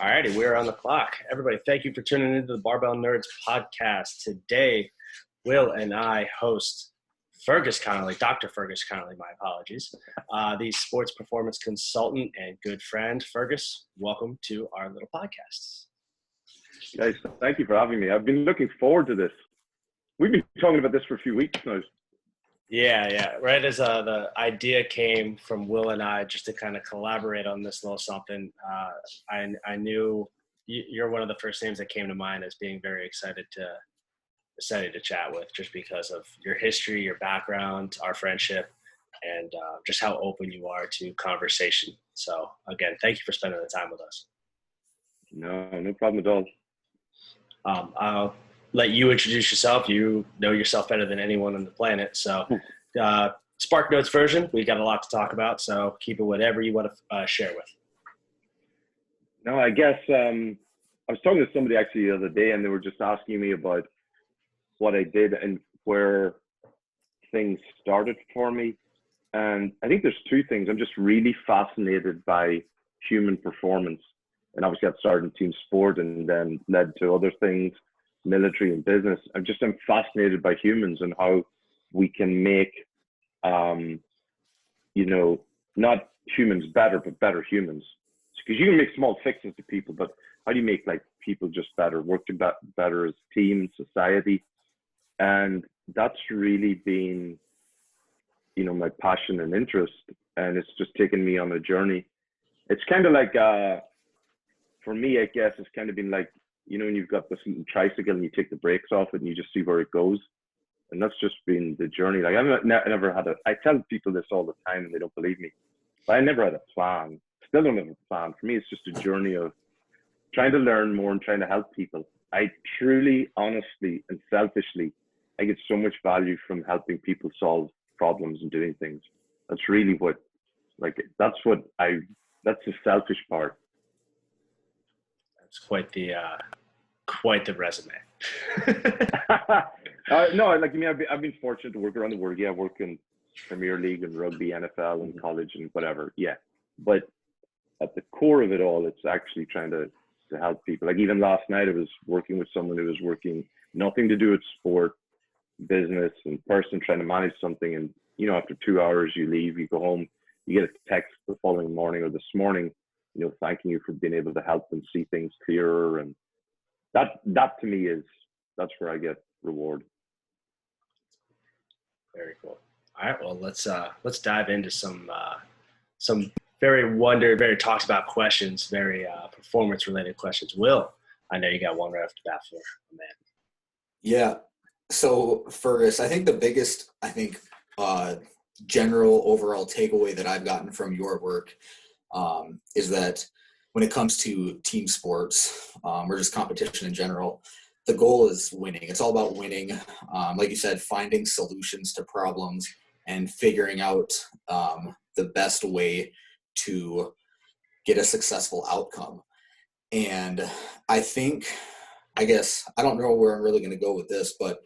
All righty, we're on the clock. Everybody, thank you for tuning into the Barbell Nerds podcast. Today, Will and I host Fergus Connolly, Dr. Fergus Connolly, my apologies, the sports performance consultant and good friend. Fergus, welcome to our little podcast. Guys, thank you for having me. I've been looking forward to this. We've been talking about this for a few weeks now. Yeah. Right as the idea came from Will and I just to kind of collaborate on this little something, I knew you're one of the first names that came to mind as being very excited to chat with, just because of your history, your background, our friendship, and just how open you are to conversation. So again, thank you for spending the time with us. No problem at all. I'll let you introduce yourself. You know yourself better than anyone on the planet. So Spark Notes version, we got a lot to talk about, so keep it whatever you want to share with. No, I guess I was talking to somebody actually the other day, and they were just asking me about what I did and where things started for me. And I think there's two things. I'm just really fascinated by human performance. And obviously I started in team sport and then led to other things, military and business. I'm fascinated by humans and how we can make, not humans better, but better humans. Because you can make small fixes to people, but how do you make people just better, work better as a team, society? And that's really been, my passion and interest. And it's just taken me on a journey. It's kind of like, for me, I guess it's kind of been like, when you've got this tricycle and you take the brakes off it and you just see where it goes. And that's just been the journey. Like I never had I tell people this all the time and they don't believe me, but I never had a plan. Still don't have a plan. For me, it's just a journey of trying to learn more and trying to help people. I truly, honestly, and selfishly, I get so much value from helping people solve problems and doing things. That's really that's the selfish part. That's quite the resume. No, I've been fortunate to work around the world. Yeah, I work in Premier League and rugby, NFL, and college and whatever. Yeah, but at the core of it all, it's actually trying to help people. Like even last night, I was working with someone who was working nothing to do with sport, business, and person trying to manage something. And after 2 hours, you leave, you go home, you get a text the following morning or this morning, thanking you for being able to help them see things clearer. And that to me that's where I get reward. Very cool. All right, well, let's dive into some very talked about questions, very performance related questions. Will, I know you got one right off the bat for a man. Yeah. So Fergus, I think the biggest, general overall takeaway that I've gotten from your work is that when it comes to team sports or just competition in general, the goal is winning. It's all about winning. Like you said, finding solutions to problems and figuring out the best way to get a successful outcome. And I don't know where I'm really going to go with this, but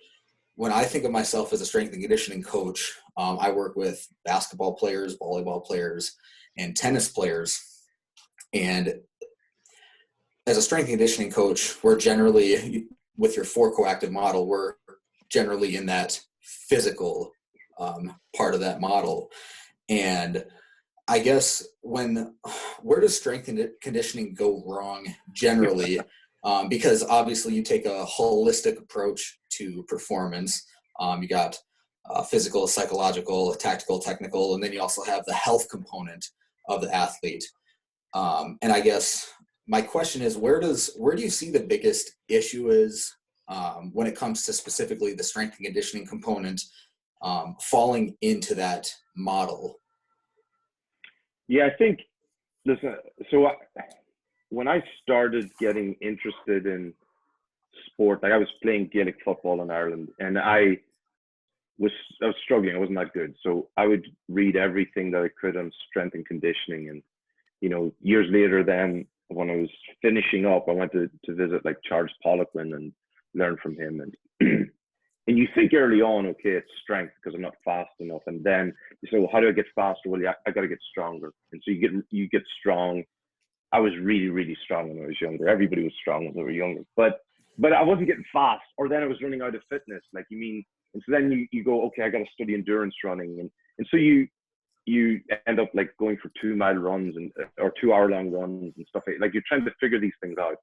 when I think of myself as a strength and conditioning coach, I work with basketball players, volleyball players, and tennis players. And as a strength and conditioning coach, we're generally, with your 4 coactive model, we're generally in that physical part of that model. And I guess where does strength and conditioning go wrong generally? Because obviously you take a holistic approach to performance. You got physical, psychological, tactical, technical, and then you also have the health component of the athlete. And I guess my question is, where do you see the biggest issue is when it comes to specifically the strength and conditioning component falling into that model? Yeah, I think, listen, when I started getting interested in sport, I was playing Gaelic football in Ireland, and I was struggling. I wasn't that good. So I would read everything that I could on strength and conditioning. And, years later then, when I was finishing up, I went to visit Charles Poliquin and learn from him. And and you think early on, okay, it's strength because I'm not fast enough. And then you say, well, how do I get faster? Well, I got to get stronger. And so you get strong, I was really, really strong when I was younger. Everybody was strong when they were younger, but I wasn't getting fast, or then I was running out of fitness. Like, you mean, and so then you go, okay, I got to study endurance running, and so you end up like going for 2-mile runs or 2-hour-long runs and stuff like you're trying to figure these things out,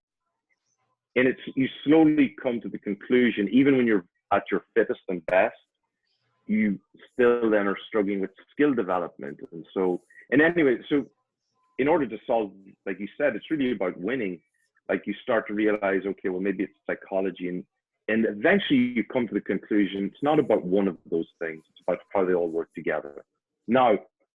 and you slowly come to the conclusion, even when you're at your fittest and best, you still then are struggling with skill development. And anyway, so in order to solve, like you said, it's really about winning. Like, you start to realize, okay, well, maybe it's psychology, and eventually you come to the conclusion it's not about one of those things, it's about how they all work together. Now,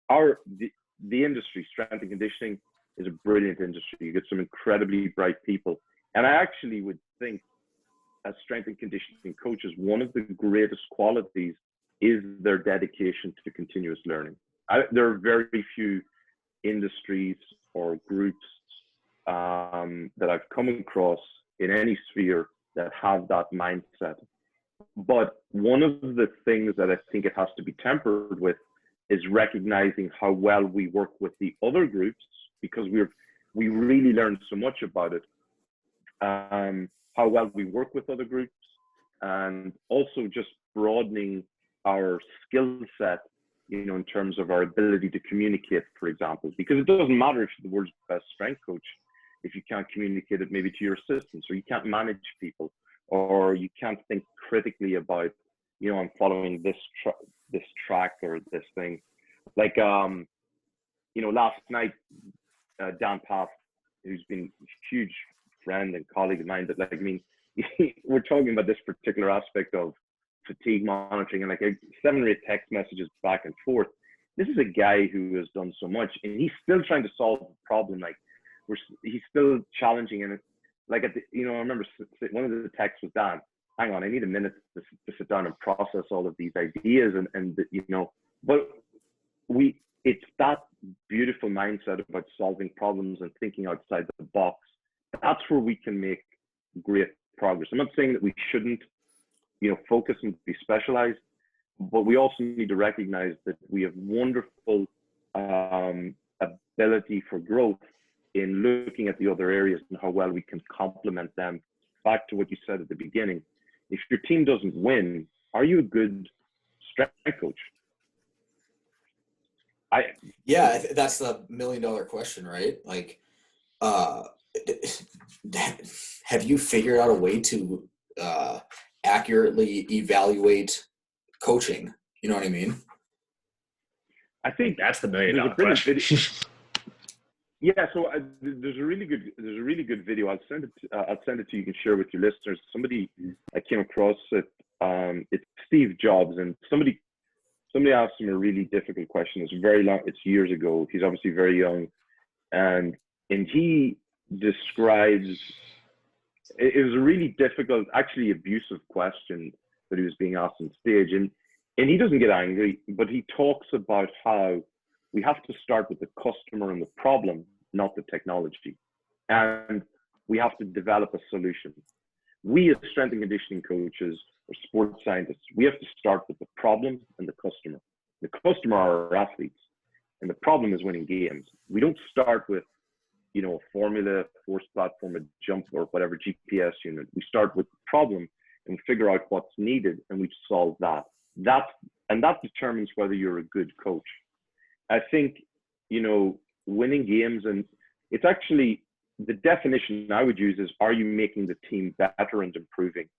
the industry, strength and conditioning, is a brilliant industry. You get some incredibly bright people, and I actually would think, as strength and conditioning coaches, one of the greatest qualities is their dedication to continuous learning. There are very few industries or groups that I've come across in any sphere that have that mindset. But one of the things that I think it has to be tempered with is recognizing how well we work with the other groups, because we really learn so much about it. How well we work with other groups, and also just broadening our skill set, in terms of our ability to communicate, for example, because it doesn't matter if you're the world's best strength coach if you can't communicate it maybe to your assistants, or you can't manage people, or you can't think critically about, I'm following this track or this thing. Like, last night, Dan Paff, who's been a huge friend and colleague of mine, but we're talking about this particular aspect of fatigue monitoring, and 7 or 8 text messages back and forth. This is a guy who has done so much, and he's still trying to solve the problem. He's still challenging, and I remember one of the texts was, Dan, hang on, I need a minute to sit down and process all of these ideas, but it's that beautiful mindset about solving problems and thinking outside the box. That's where we can make great progress. I'm not saying that we shouldn't, focus and be specialized, but we also need to recognize that we have wonderful ability for growth in looking at the other areas and how well we can complement them. Back to what you said at the beginning, if your team doesn't win, are you a good strength coach? That's the $1 million question, right? Have you figured out a way to accurately evaluate coaching? You know what I mean? I think that's the $1 million question. Yeah, so there's a really good video. I'll send it to you. You can share with your listeners. Somebody I came across it. It's Steve Jobs, and somebody asked him a really difficult question. It's very long. It's years ago. He's obviously very young, and he describes. It was a really difficult, actually abusive question that he was being asked on stage, and he doesn't get angry, but he talks about how we have to start with the customer and the problem, not the technology. And we have to develop a solution. We as strength and conditioning coaches or sports scientists, we have to start with the problem and the customer. The customer are our athletes, and the problem is winning games. We don't start with, a formula, force platform, a jump, or whatever GPS unit. We start with the problem and figure out what's needed, and we solve that. That determines whether you're a good coach. I think, winning games, and it's actually the definition I would use is, are you making the team better and improving?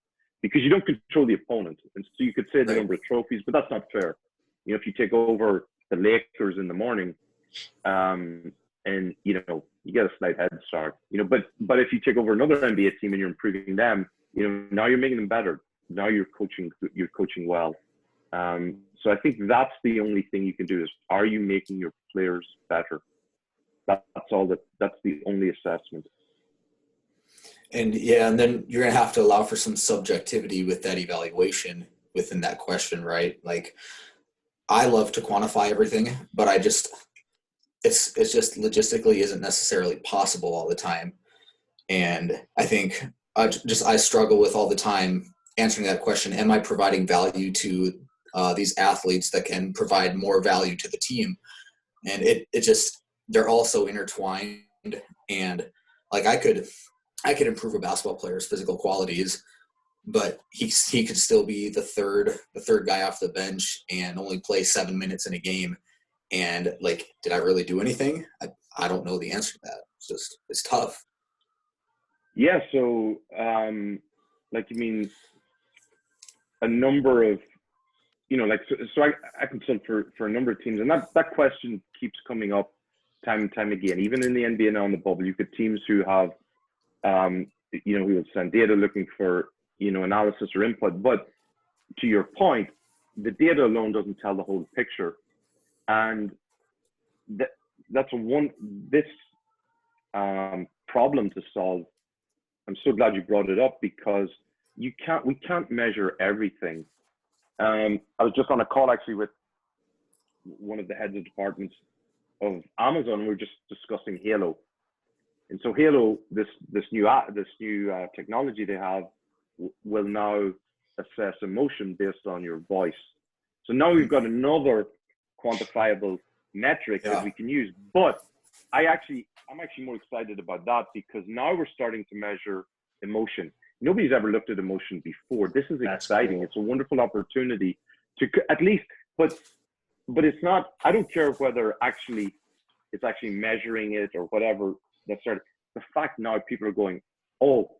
Because you don't control the opponent. And so you could say the number of trophies, but that's not fair. If you take over the Lakers in the morning, and you get a slight head start, but if you take over another NBA team and you're improving them, now you're making them better. Now you're coaching well. So I think that's the only thing you can do is, are you making your players better? That's the only assessment. And and then you're going to have to allow for some subjectivity with that evaluation within that question, right? I love to quantify everything, but it's just logistically isn't necessarily possible all the time. And I think I struggle with all the time answering that question. Am I providing value to these athletes that can provide more value to the team? And they're all so intertwined And like I could improve a basketball player's physical qualities, but he could still be the third guy off the bench and only play 7 minutes in a game. And like, did I really do anything? I don't know the answer to that. It's tough. Yeah. So, like, you mean a number of, like, so I consult for a number of teams, and that question keeps coming up time and time again. Even in the NBA now in the bubble, you've got teams who have, who will send data looking for, analysis or input. But to your point, the data alone doesn't tell the whole picture. And that's this problem to solve. I'm so glad you brought it up, because we can't measure everything. I was just on a call actually with one of the heads of departments of Amazon. We were just discussing Halo, and so Halo, this new technology they have, will now assess emotion based on your voice. So now we've got another quantifiable metric that we can use. But I'm actually more excited about that, because now we're starting to measure emotion. Nobody's ever looked at emotion before. This is exciting. Cool. It's a wonderful opportunity to at least, but it's not, I don't care whether it's actually measuring it or whatever. The fact now people are going, oh,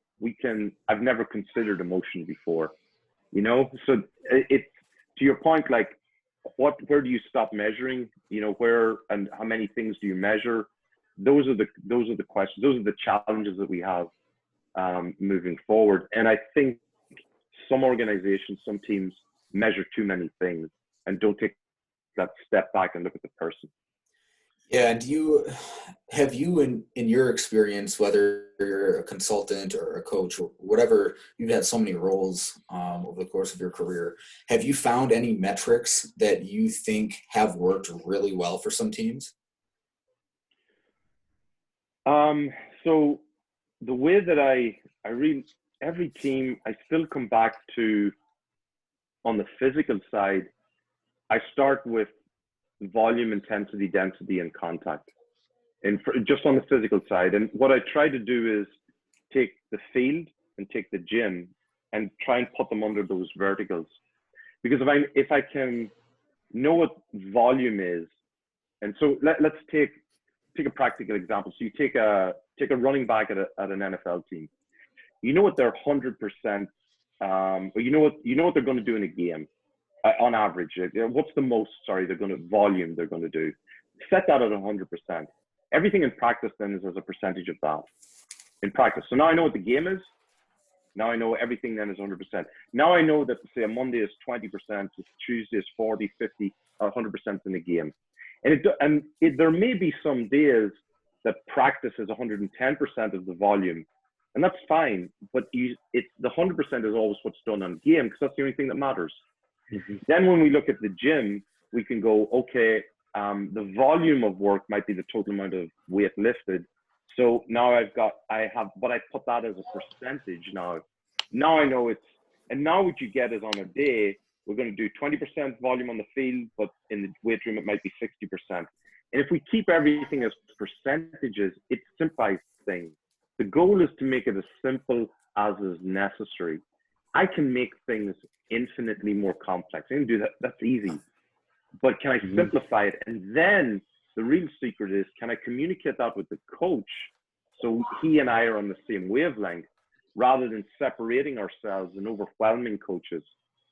I've never considered emotion before, So it's, to your point, like, where do you stop measuring? Where and how many things do you measure? Those are the questions. Those are the challenges that we have moving forward. And I think some organizations, some teams measure too many things and don't take that step back and look at the person. Yeah, and have you in your experience, whether you're a consultant or a coach or whatever, you've had so many roles over the course of your career, have you found any metrics that you think have worked really well for some teams? So the way that I read every team, I still come back to, on the physical side, I start with volume, intensity, density, and contact, and just on the physical side. And what I try to do is take the field and take the gym and try and put them under those verticals, because if I can know what volume is, and so let's take a practical example. So you take a running back at an NFL team. You know what they're 100%, but you know what they're going to do in a game. On average, what's the most they're going to do. Set that at 100%. Everything in practice then is as a percentage of that in practice. So now I know what the game is. Now I know everything then is 100%. Now I know that, say, a Monday is 20%, a Tuesday is 40, 50, 100% in the game. And there may be some days that practice is 110% of the volume, and that's fine. But the 100% is always what's done on game, because that's the only thing that matters. Mm-hmm. Then when we look at the gym, we can go, okay, the volume of work might be the total amount of weight lifted. So now but I put that as a percentage now. Now I know and now what you get is, on a day, we're going to do 20% volume on the field, but in the weight room, it might be 60%. And if we keep everything as percentages, it simplifies things. The goal is to make it as simple as is necessary. I can make things infinitely more complex. I can do that. That's easy. But can I simplify it? And then the real secret is, can I communicate that with the coach so he and I are on the same wavelength, rather than separating ourselves and overwhelming coaches?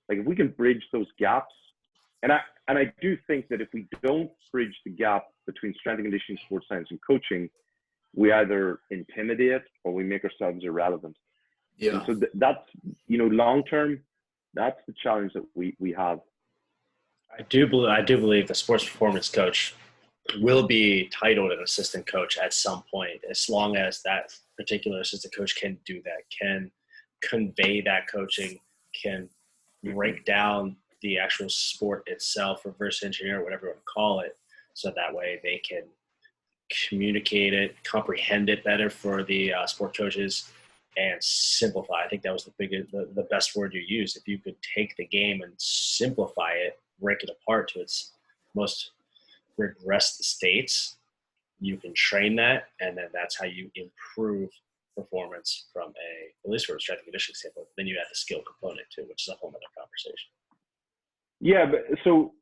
Like, if we can bridge those gaps, and I do think that if we don't bridge the gap between strength and conditioning, sports science, and coaching, we either intimidate or we make ourselves irrelevant. Yeah. And so that's, long term, that's the challenge that we have. I do believe the sports performance coach will be titled an assistant coach at some point, as long as that particular assistant coach can do that, can convey that coaching, can break down the actual sport itself, reverse engineer, whatever you want to call it, so that way they can communicate it, comprehend it better for the sport coaches, and simplify. I think that was the best word you used. If you could take the game and simplify it, break it apart to its most regressed states, you can train that, and then that's how you improve performance from at least from a strength and conditioning standpoint. Then you add the skill component too, which is a whole other conversation. Yeah, but so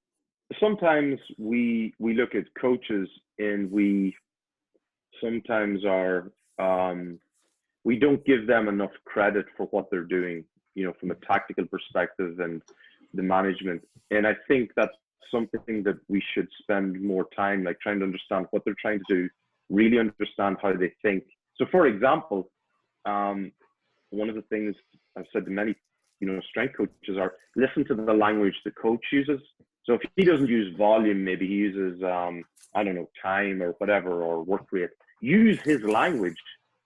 sometimes we look at coaches and we sometimes are we don't give them enough credit for what they're doing, from a tactical perspective and the management. And I think that's something that we should spend more time like trying to understand what they're trying to do, really understand how they think. So for example, one of the things I've said to many strength coaches are listen to the language the coach uses. So if he doesn't use volume, maybe he uses time or whatever, or work rate, use his language.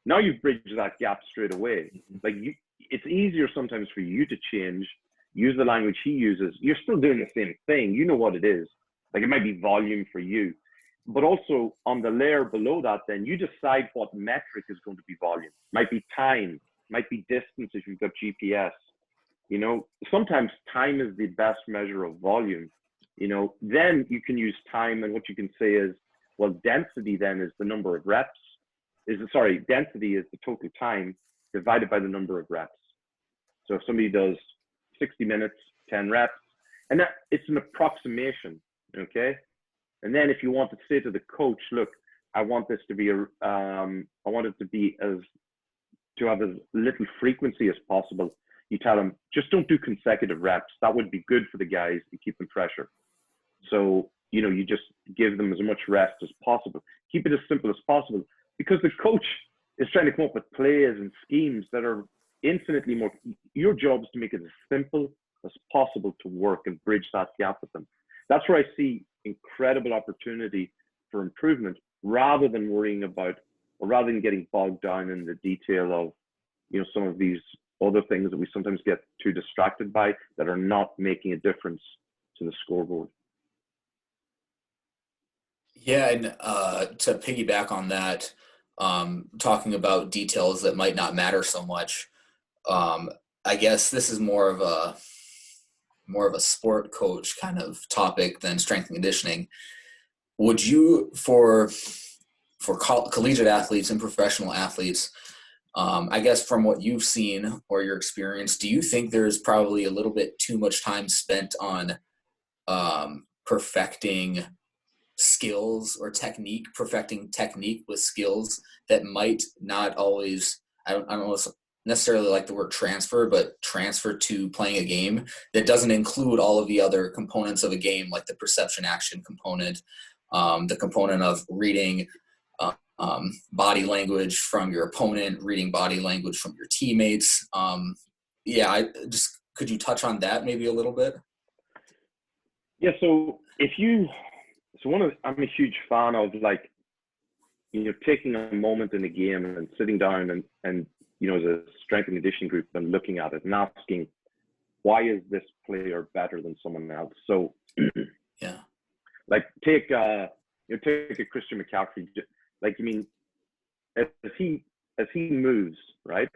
Now you've bridged that gap straight away. Like it's easier sometimes for you to change, use the language he uses. You're still doing the same thing. You know what it is. Like it might be volume for you, but also on the layer below that, then you decide what metric is going to be volume. Might be time, might be distance if you've got GPS. Sometimes time is the best measure of volume. Then you can use time, and what you can say is, well, density then is the number of reps. Density is the total time divided by the number of reps. So if somebody does 60 minutes, 10 reps, and that it's an approximation, okay? And then if you want to say to the coach, look, I want this to be I want it to have as little frequency as possible. You tell them, just don't do consecutive reps. That would be good for the guys to keep them fresher. So, you just give them as much rest as possible. Keep it as simple as possible, because the coach is trying to come up with plays and schemes that are infinitely more. Your job is to make it as simple as possible to work and bridge that gap with them. That's where I see incredible opportunity for improvement, rather than getting bogged down in the detail of, some of these other things that we sometimes get too distracted by that are not making a difference to the scoreboard. Yeah, and to piggyback on that, talking about details that might not matter so much, I guess this is more of a sport coach kind of topic than strength and conditioning. Would you, for collegiate athletes and professional athletes, I guess from what you've seen or your experience, do you think there's probably a little bit too much time spent on perfecting skills or perfecting technique with skills that might not always, I don't necessarily like the word transfer, but transfer to playing a game that doesn't include all of the other components of a game, like the perception action component, the component of reading body language from your opponent, reading body language from your teammates. Could you touch on that maybe a little bit? Yeah. So I'm a huge fan of taking a moment in a game and sitting down and as a strength and conditioning group and looking at it and asking, why is this player better than someone else? So yeah, take a Christian McCaffrey. As he moves, right,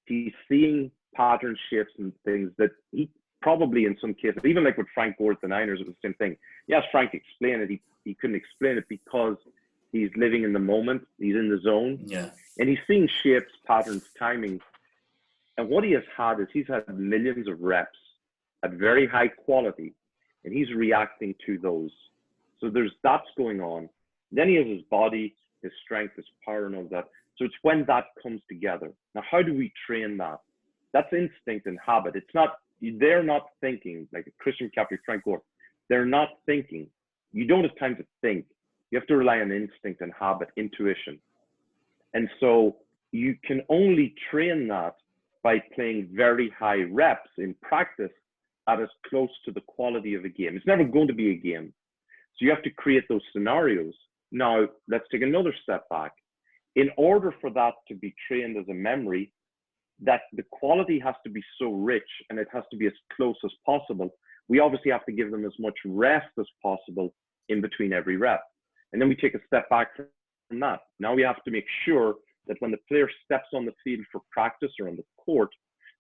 he's seeing pattern shifts and things that he probably in some cases, even like with Frank Gore at the Niners, it was the same thing. Yes, Frank explained it. He couldn't explain it because he's living in the moment. He's in the zone. Yeah. And he's seeing shapes, patterns, timing. And what he has had is he's had millions of reps at very high quality, and he's reacting to those. So that's going on. Then he has his body, his strength, his power, and all that. So it's when that comes together. Now, how do we train that? That's instinct and habit. They're not thinking, like Christian McCaffrey, Frank Gore. They're not thinking. You don't have time to think. You have to rely on instinct and habit, intuition. And so you can only train that by playing very high reps in practice at as close to the quality of a game. It's never going to be a game. So you have to create those scenarios. Now, let's take another step back. In order for that to be trained as a memory, that the quality has to be so rich and it has to be as close as possible. We obviously have to give them as much rest as possible in between every rep. And then we take a step back from that. Now we have to make sure that when the player steps on the field for practice or on the court,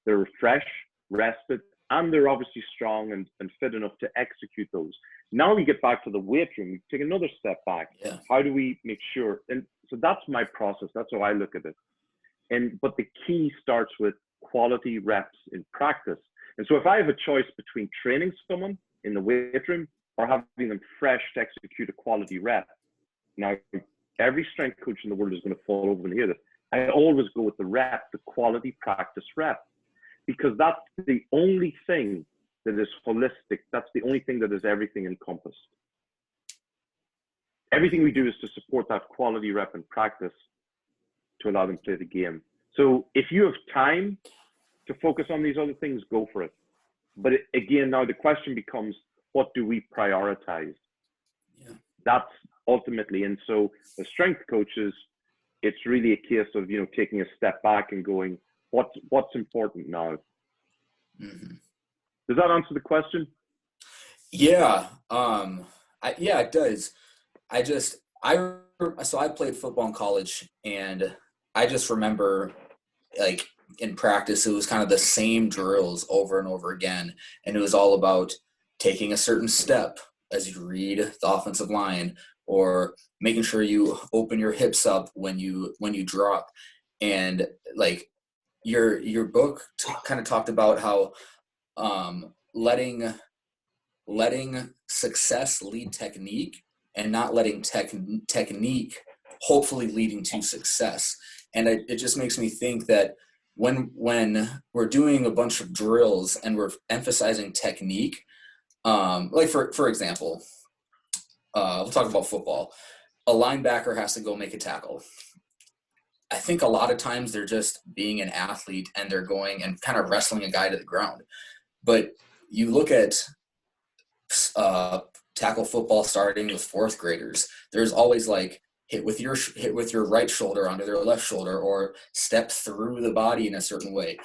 they're refreshed, rested, and they're obviously strong and fit enough to execute those. Now we get back to the weight room, we take another step back. Yeah. How do we make sure? And so that's my process. That's how I look at it. But the key starts with quality reps in practice. And so if I have a choice between training someone in the weight room or having them fresh to execute a quality rep, now every strength coach in the world is going to fall over and hear this. I always go with the rep, the quality practice rep, because that's the only thing that is holistic. That's the only thing that is everything encompassed. Everything we do is to support that quality rep in practice to allow them to play the game. So if you have time to focus on these other things, go for it. But again, now the question becomes, what do we prioritize? Yeah. That's ultimately, and so the strength coaches, it's really a case of, you know, taking a step back and going, what's important now? Mm-hmm. Does that answer the question? Yeah. Yeah, it does. So I played football in college, and I just remember, like, in practice, it was kind of the same drills over and over again. And it was all about taking a certain step as you read the offensive line, or making sure you open your hips up when you drop. And like your book kind of talked about how letting success lead technique, and not letting technique hopefully leading to success. And it just makes me think that when we're doing a bunch of drills and we're emphasizing technique, like for example, we'll talk about football. A linebacker has to go make a tackle. I think a lot of times they're just being an athlete and they're going and kind of wrestling a guy to the ground. But you look at tackle football starting with fourth graders, there's always like hit with your right shoulder onto their left shoulder, or step through the body in a certain way.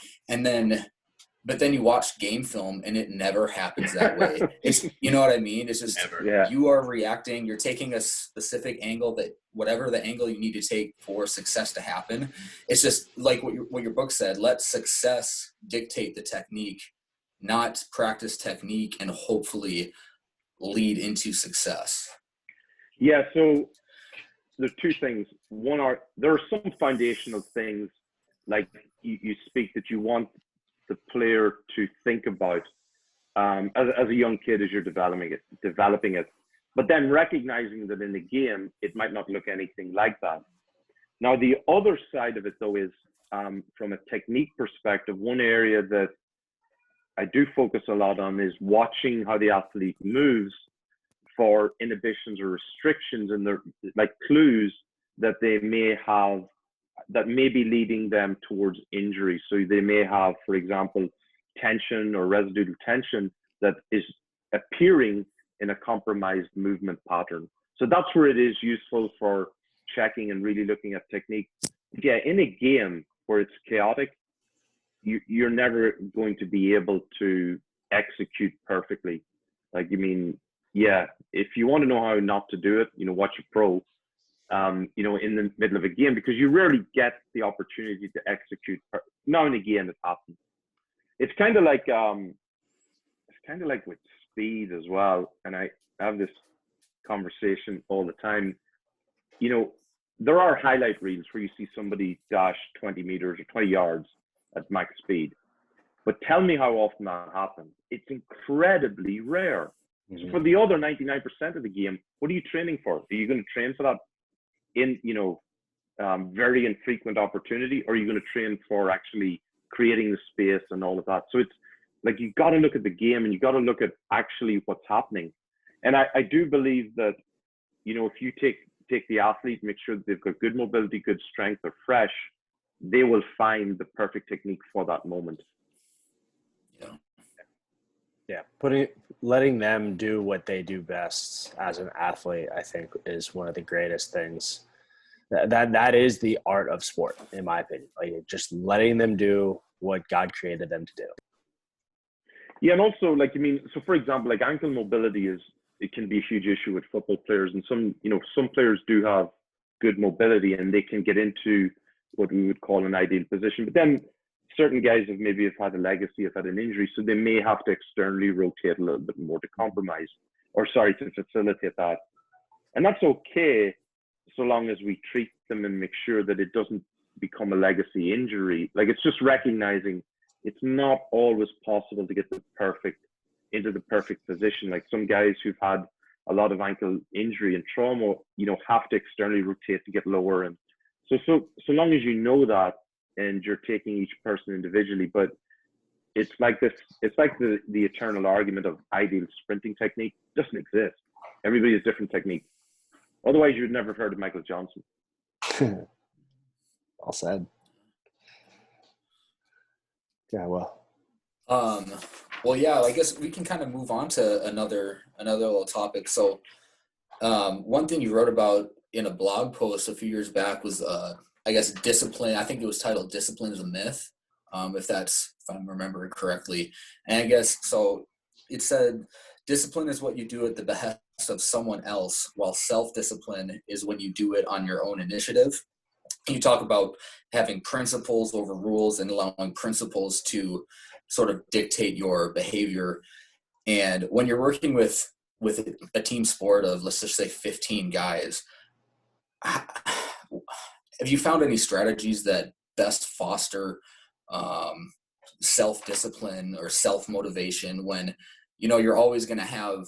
But then you watch game film and it never happens that way. It's, you know what I mean? It's just, You are reacting, you're taking a specific angle, that whatever the angle you need to take for success to happen. It's just like what your book said, let success dictate the technique, not practice technique and hopefully lead into success. Yeah, so there's two things. One there are some foundational things, like you speak, that you want the player to think about as a young kid as you're developing it. But then recognizing that in the game, it might not look anything like that. Now, the other side of it, though, is from a technique perspective, one area that I do focus a lot on is watching how the athlete moves for inhibitions or restrictions, and they're like clues that they may have that may be leading them towards injury. So they may have, for example, tension or residual tension that is appearing in a compromised movement pattern. So that's where it is useful for checking and really looking at technique. Yeah, in a game where it's chaotic, you're never going to be able to execute perfectly. Like, if you want to know how not to do it, watch a pro, in the middle of a game, because you rarely get the opportunity to execute. Now and again, it happens. It's kind of like with speed as well. And I have this conversation all the time. There are highlight reels where you see somebody dash 20 meters or 20 yards at max speed. But tell me how often that happens. It's incredibly rare. Mm-hmm. So for the other 99% of the game, what are you training for? Are you going to train for that in, very infrequent opportunity, or are you going to train for actually creating the space and all of that? So it's like, you got to look at the game and you got to look at actually what's happening. And I do believe that, if you take the athlete, make sure that they've got good mobility, good strength, they're fresh, they will find the perfect technique for that moment. Yeah, letting them do what they do best as an athlete, I think, is one of the greatest things. That is the art of sport, in my opinion. Like, just letting them do what God created them to do. Yeah, and also, so for example, like ankle mobility it can be a huge issue with football players, and some players do have good mobility and they can get into what we would call an ideal position. But then certain guys have had a legacy, have had an injury, so they may have to externally rotate a little bit more to compromise, to facilitate that. And that's okay, so long as we treat them and make sure that it doesn't become a legacy injury. Like, it's just recognizing it's not always possible to get into the perfect position. Like, some guys who've had a lot of ankle injury and trauma, have to externally rotate to get lower. And so long as you know that, and you're taking each person individually, but it's like the eternal argument of ideal sprinting technique doesn't exist. Everybody has different techniques. Otherwise, you'd never have heard of Michael Johnson. All said. Yeah, well. Well, yeah, I guess we can kind of move on to another little topic. So, one thing you wrote about in a blog post a few years back was, I guess, discipline. I think it was titled "Discipline is a Myth," if I'm remembering correctly. And I guess so. It said, "Discipline is what you do at the behest of someone else, while self-discipline is when you do it on your own initiative." You talk about having principles over rules and allowing principles to sort of dictate your behavior. And when you're working with a team sport of, let's just say, 15 guys, have you found any strategies that best foster self-discipline or self-motivation when, you're always going to have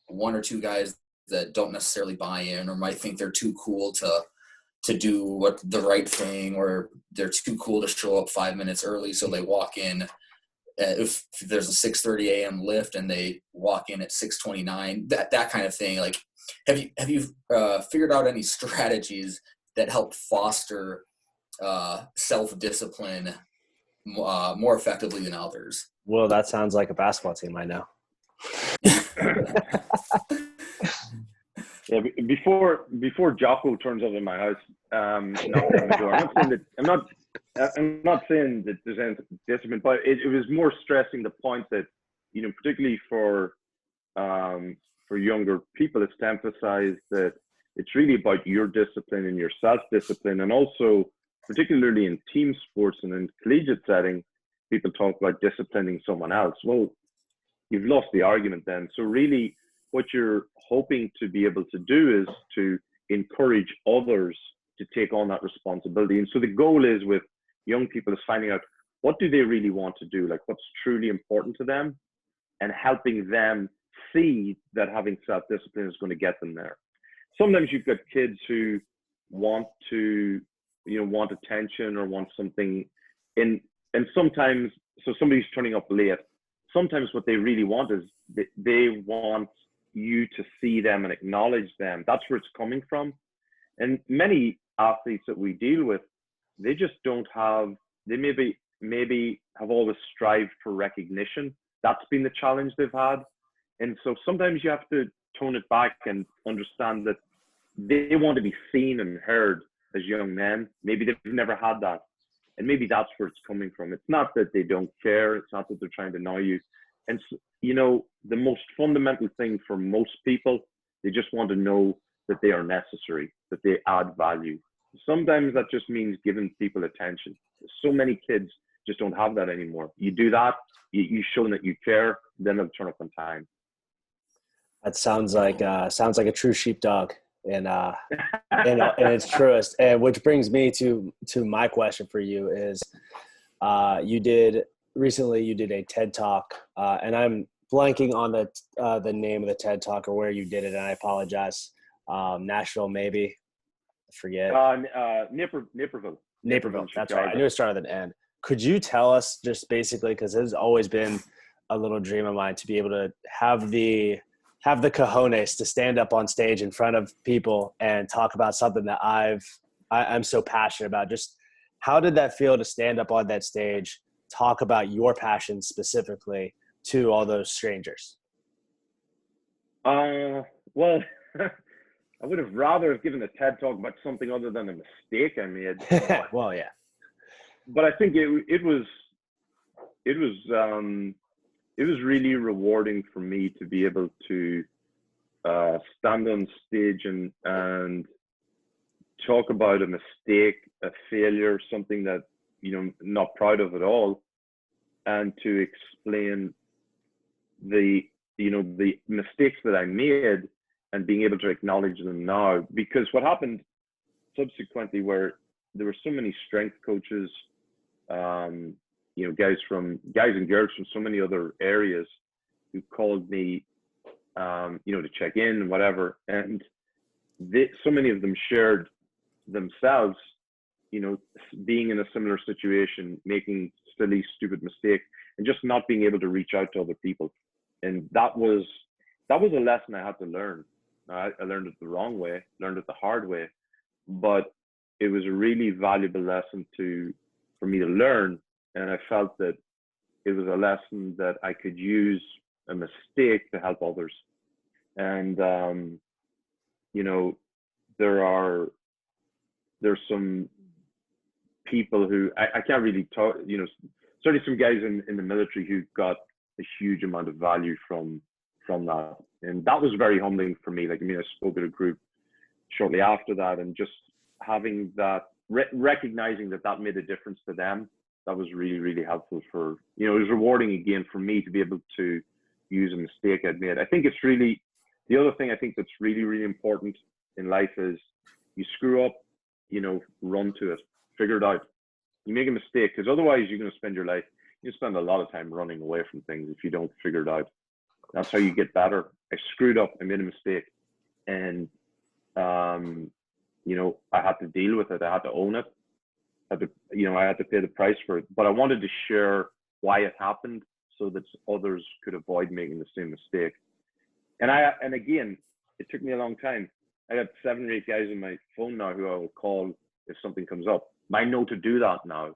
one or two guys that don't necessarily buy in, or might think they're too cool to do the right thing, or they're too cool to show up 5 minutes early, so they walk in if there's a 6:30 a.m. lift and they walk in at 6:29, that kind of thing. Like, have you figured out any strategies that help foster self-discipline more effectively than others? Well, that sounds like a basketball team I know. Yeah, before Jocko turns up in my house, knocking on the door. I'm not saying that there's any discipline, but it was more stressing the point that, particularly for younger people, it's to emphasize that it's really about your discipline and your self-discipline. And also, particularly in team sports and in collegiate setting, people talk about disciplining someone else. Well, you've lost the argument then. So really, what you're hoping to be able to do is to encourage others to take on that responsibility. And so the goal is with young people is finding out, what do they really want to do? Like, what's truly important to them, and helping them see that having self-discipline is going to get them there. Sometimes you've got kids who want attention or want something and sometimes, so somebody's turning up late. Sometimes what they really want is they want you to see them and acknowledge them. That's where it's coming from. And many athletes that we deal with, they just don't have, they maybe have always strived for recognition. That's been the challenge they've had. And so sometimes you have to tone it back and understand that they want to be seen and heard as young men. Maybe they've never had that. And maybe that's where it's coming from. It's not that they don't care. It's not that they're trying to annoy you. And, the most fundamental thing for most people, they just want to know that they are necessary, that they add value. Sometimes that just means giving people attention. So many kids just don't have that anymore. You do that, you show them that you care, then they'll turn up on time. That sounds like a true sheepdog in its truest. And which brings me to my question for you is, you did a TED Talk, and I'm blanking on the name of the TED Talk or where you did it, and I apologize. Nashville, maybe. I forget. Naperville. That's right. I knew it started with an N. Could you tell us just basically, because it's always been a little dream of mine to be able to have the cojones to stand up on stage in front of people and talk about something that I'm so passionate about. Just how did that feel to stand up on that stage, talk about your passion specifically to all those strangers? Well, I would have rather have given a TED Talk about something other than a mistake I made. Well, yeah. But I think it was really rewarding for me to be able to stand on stage and talk about a mistake, a failure, something that not proud of at all, and to explain the mistakes that I made and being able to acknowledge them now. Because what happened subsequently, where there were so many strength coaches, guys and girls from so many other areas who called me, to check in and whatever, and so many of them shared themselves, being in a similar situation, making silly, stupid mistakes, and just not being able to reach out to other people. And that was a lesson I had to learn. I learned it the wrong way, learned it the hard way, but it was a really valuable lesson for me to learn. And I felt that it was a lesson that I could use a mistake to help others. And there's some people who I can't really talk, certainly some guys in the military who got a huge amount of value from that. And that was very humbling for me. I spoke at a group shortly after that, and just having that, recognizing that made a difference to them, that was really, really helpful it was rewarding again for me to be able to use a mistake I'd made. I think it's really, the other thing I think that's really, really important in life is you screw up, run to it, figure it out. You make a mistake, because otherwise you're going to spend your life, you spend a lot of time running away from things if you don't figure it out. That's how you get better. I screwed up, I made a mistake, and I had to deal with it. I had to own it. I had to pay the price for it. But I wanted to share why it happened so that others could avoid making the same mistake. And again, it took me a long time. I got 7 or 8 guys on my phone now who I will call if something comes up. I know to do that now,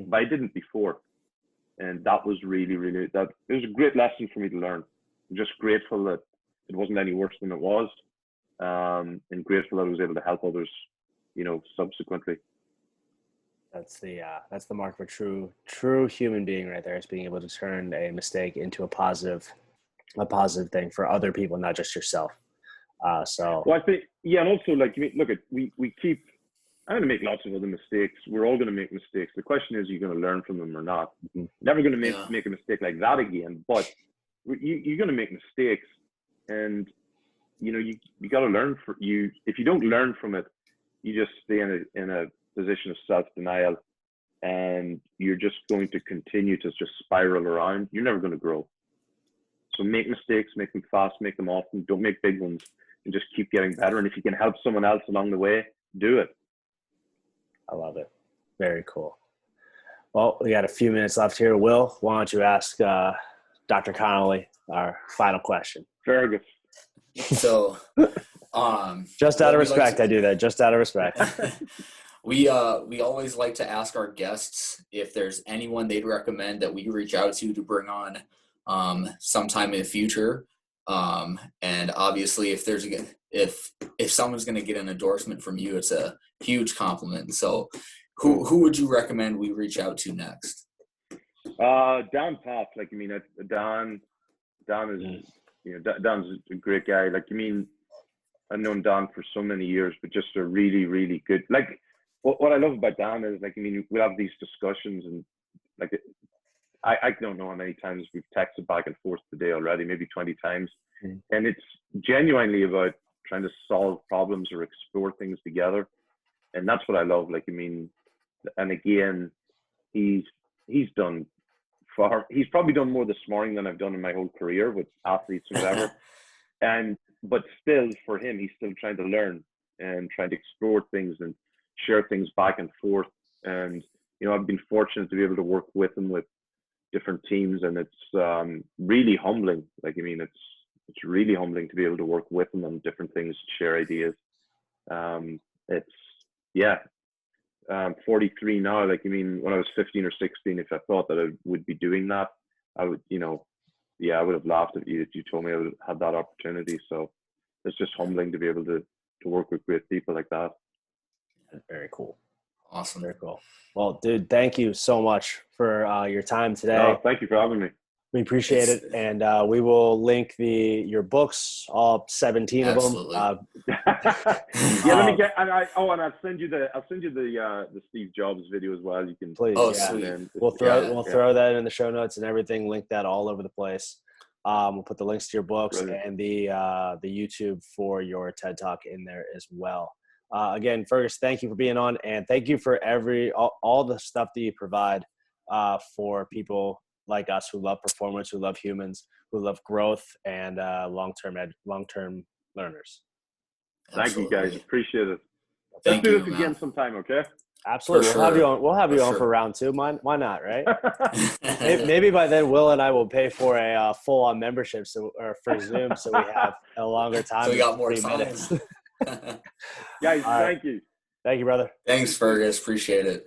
but I didn't before. And that was really, really, it was a great lesson for me to learn. I'm just grateful that it wasn't any worse than it was, and grateful that I was able to help others, subsequently. That's the mark of a true human being right there, is being able to turn a mistake into a positive thing for other people, not just yourself. Well, I think, and also we keep, I'm going to make lots of other mistakes. We're all going to make mistakes. The question is, you're going to learn from them or not. Mm-hmm. Never going to make a mistake like that again, but you're going to make mistakes, and you got to learn if you don't learn from it, you just stay in a position of self-denial, and you're just going to continue to just spiral around. You're never going to grow. So make mistakes, make them fast, make them often. Don't make big ones, and just keep getting better. And if you can help someone else along the way, do it. I love it. Very cool. Well, we got a few minutes left here. Will, why don't you ask Dr. Connolly our final question? Fergus. So, just out of respect, I do that. Just out of respect. We always like to ask our guests if there's anyone they'd recommend that we reach out to bring on sometime in the future. And obviously, if someone's going to get an endorsement from you, it's a huge compliment. So who would you recommend we reach out to next? Dan Pop. Dan is, Dan's a great guy. I've known Dan for so many years, but just a really, really good, what I love about Dan is, we have these discussions, and I don't know how many times we've texted back and forth today already, maybe 20 times. And it's genuinely about trying to solve problems or explore things together. And that's what I love. And again, he's probably done more this morning than I've done in my whole career with athletes and whatever. But still, for him, he's still trying to learn and trying to explore things and share things back and forth. And, I've been fortunate to be able to work with him with different teams, and it's really humbling. It's really humbling to be able to work with him on different things, share ideas. I'm 43 now. When I was 15 or 16, if I thought that I would be doing that, I would, I would have laughed at you if you told me I would have had that opportunity. So it's just humbling to be able to work with great people like that. Very cool. Awesome. Very cool. Well, dude, thank you so much for your time today. No, thank you for having me. We appreciate it, and we will link your books, all 17 Absolutely. of them. Yeah, let me get. And I'll send you the Steve Jobs video as well. You can Please. Oh, Yeah. sweet. We'll throw that in the show notes and everything. Link that all over the place. We'll put the links to your books and the YouTube for your TED Talk in there as well. Again, Fergus, thank you for being on, and thank you for all the stuff that you provide for people like us who love performance, who love humans, who love growth, and long-term learners. Thank you, guys. Appreciate it. Thank Let's do you, this man. again sometime, okay? Absolutely. For We'll have you sure. on. We'll have you on for round 2. Why not, right? Maybe by then Will and I will pay for a full-on membership for Zoom, so we have a longer time. So we got more minutes. time. Guys, thank you. Thank you, brother. Thanks, Fergus. Appreciate it.